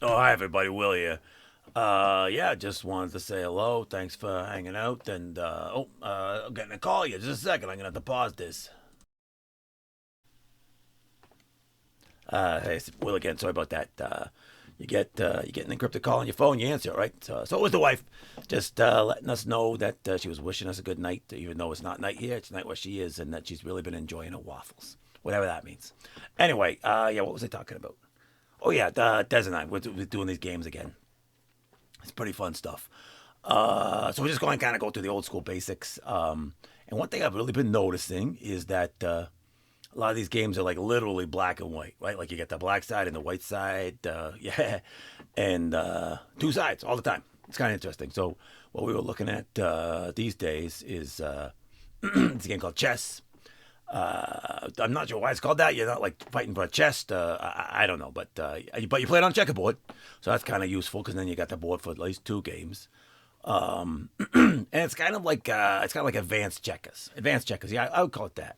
Oh, hi everybody, Will here. Yeah, just wanted to say hello. Thanks for hanging out. And I'm getting a call. You just a second. I'm gonna have to pause this. Hey, it's Will again. Sorry about that. You get an encrypted call on your phone. You answer it, right? So it was the wife, just letting us know that she was wishing us a good night, even though it's not night here. It's night where she is, and that she's really been enjoying her waffles, whatever that means. Anyway, yeah, what was I talking about? Oh yeah, Des and I we're doing these games again. It's pretty fun stuff. So we're just going to kind of go through the old school basics. And one thing I've really been noticing is that a lot of these games are like literally black and white, right? Like you get the black side and the white side, yeah, and two sides all the time. It's kind of interesting. So what we were looking at these days is it's a game called chess. I'm not sure why it's called that. You're not like fighting for a chest. I don't know, but you play it on checkerboard, so that's kind of useful because then you got the board for at least two games. And it's kind of like advanced checkers. Yeah, I would call it that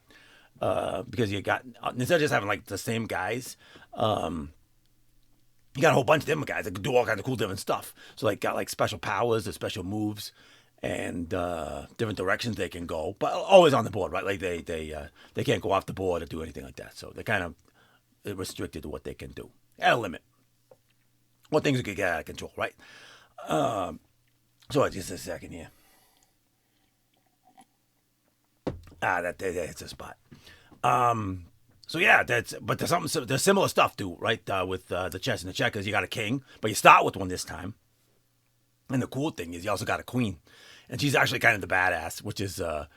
because you got instead of just having like the same guys, you got a whole bunch of different guys that can do all kinds of cool different stuff. So like got like special powers or special moves and different directions they can go, but always on the board, right? Like they can't go off the board or do anything like that. So they're kind of restricted to what they can do at a limit. What things could get out of control, right? So just a second here. That's a spot. So yeah, there's something there's similar stuff too, right? With the chess and the checkers, you got a king, but you start with one this time. And the cool thing is you also got a queen, and she's actually kind of the badass, which is I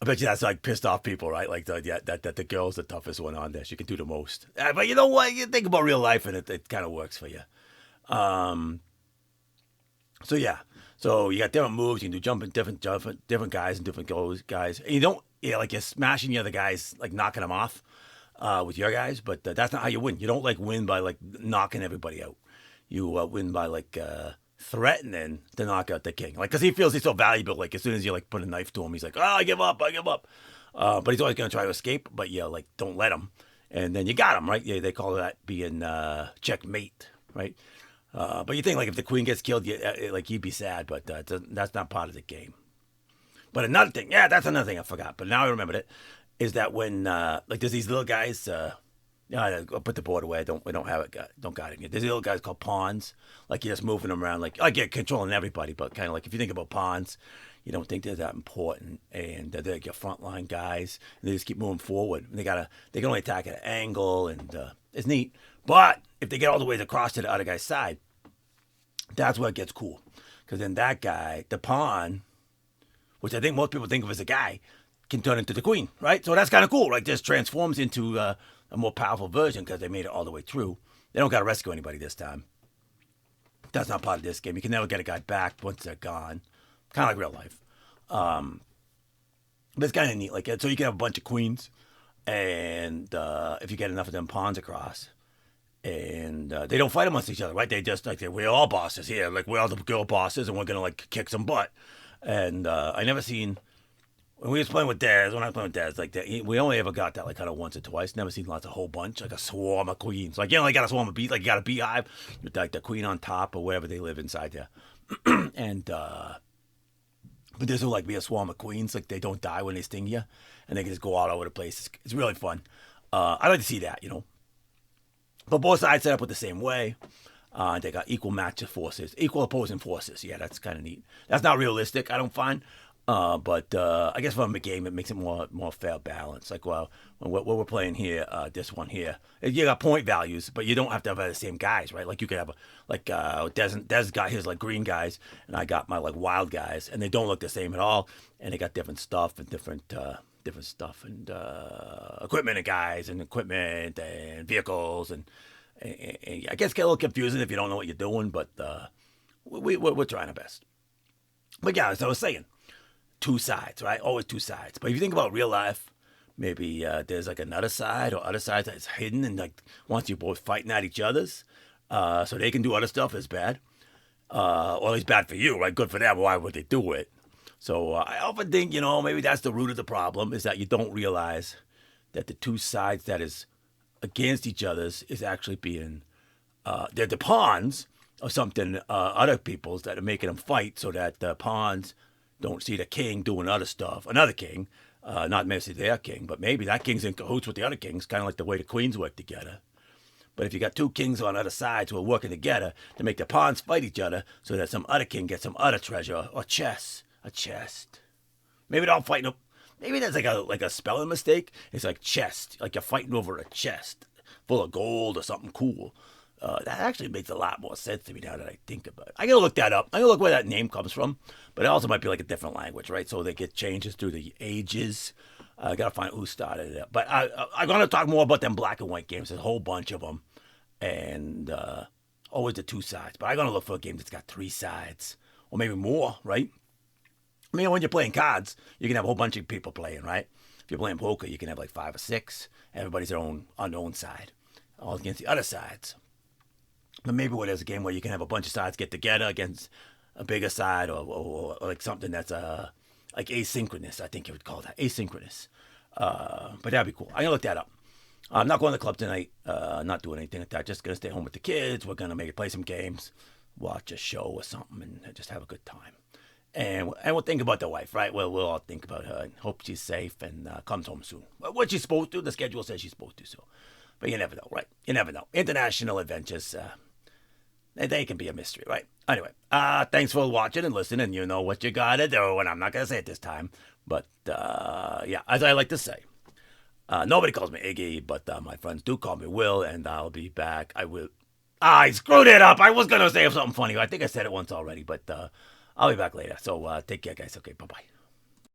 bet you that's like pissed off people, right? Like that the girl's the toughest one on there. She can do the most. But you know what? You think about real life, and it kind of works for you. Um, so yeah, so you got different moves. You can do jumping different guys and different guys. And you don't like you're smashing the other guys, like knocking them off with your guys. But that's not how you win. You don't like win by like knocking everybody out. You win by like threatening to knock out the king, like because he feels he's so valuable. Like as soon as you like put a knife to him, he's like, "Oh, I give up, I give up." But he's always gonna try to escape. But yeah, like don't let him. And then you got him, right? Yeah, they call that being checkmate, right? But you think like if the queen gets killed, like you'd be sad, but that's not part of the game. But another thing, yeah, that's another thing I forgot. But now I remembered it. Is that when like there's these little guys? Yeah, I'll put the board away. We don't have it. Don't got it here. There's these little guys called pawns. Like you're just moving them around. Like you're controlling everybody, but kind of like if you think about pawns, you don't think they're that important, and they're like your frontline guys. And they just keep moving forward. And they can only attack at an angle, and it's neat. But if they get all the way across to the other guy's side, that's where it gets cool. Because then that guy, the pawn, which I think most people think of as a guy, can turn into the queen, right? So that's kind of cool. Like just transforms into a more powerful version because they made it all the way through. They don't got to rescue anybody this time. That's not part of this game. You can never get a guy back once they're gone. Kind of like real life. Um, but it's kind of neat. Like so, you can have a bunch of queens, and if you get enough of them pawns across, and they don't fight amongst each other, right? They just like we're all bosses here. Like we're all the girl bosses, and we're gonna like kick some butt. And I never seen when we was playing with Daz, when I was playing with Daz, like that, we only ever got that like kind of once or twice. Never seen lots, a whole bunch, like a swarm of queens. Like you know, like got a swarm of bees, like you got a beehive with like the queen on top or wherever they live inside there. And but this will like be a swarm of queens, like they don't die when they sting you, and they can just go all over the place. It's really fun. I like to see that, you know. But both sides set up with the same way. They got equal match of forces, equal opposing forces. Yeah, that's kind of neat. That's not realistic, I don't find. But I guess from a game, it makes it more fair balance. Like, well, when what we're playing here, this one here, you got point values, but you don't have to have the same guys, right? Like you could have Des got his like green guys, and I got my like wild guys, and they don't look the same at all, and they got different stuff and different stuff and equipment and guys and equipment and vehicles and I guess get a little confusing if you don't know what you're doing, but we're trying our best. But yeah, as I was saying, two sides, right? Always two sides. But if you think about real life, maybe there's like another side or other sides that's hidden and like wants you both fighting at each other's, so they can do other stuff that's bad, or at least bad for you, right? Good for them. Why would they do it? So I often think, maybe that's the root of the problem is that you don't realize that the two sides that is against each other's is actually being they're the pawns of something other people's that are making them fight so that the pawns don't see the king doing other stuff. Another king, not necessarily their king, but maybe that king's in cahoots with the other kings, kind of like the way the queens work together. But if you got two kings on other sides who are working together to make the pawns fight each other so that some other king gets some other treasure or a chest. Maybe they're all fighting up. Maybe that's like a spelling mistake. It's like chest, like you're fighting over a chest full of gold or something cool. That actually makes a lot more sense to me now that I think about it. I gotta look that up. I gotta look where that name comes from. But it also might be like a different language, right? So they get changes through the ages. I gotta find who started it. But I'm gonna talk more about them black and white games. There's a whole bunch of them, and always the two sides. But I'm gonna look for a game that's got three sides or maybe more, right? I mean, when you're playing cards, you can have a whole bunch of people playing, right? If you're playing poker, you can have like 5 or 6. Everybody's their own unknown side, all against the other sides. But maybe where there's a game where you can have a bunch of sides get together against a bigger side, or like something that's like asynchronous. I think you would call that asynchronous. But that'd be cool. I'm gonna look that up. I'm not going to the club tonight. Not doing anything like that. Just gonna stay home with the kids. We're gonna maybe play some games, watch a show or something, and just have a good time. And we'll think about the wife, right? We'll all think about her and hope she's safe and comes home soon. What she's supposed to. The schedule says she's supposed to. So, but you never know, right? You never know. International adventures. They can be a mystery, right? Anyway, thanks for watching and listening. You know what you gotta do, and I'm not gonna say it this time, but yeah, as I like to say, nobody calls me Iggy, but my friends do call me Will, and I'll be back. I will. I screwed it up. I was gonna say something funny. I think I said it once already, but I'll be back later. So take care, guys. Okay, bye bye.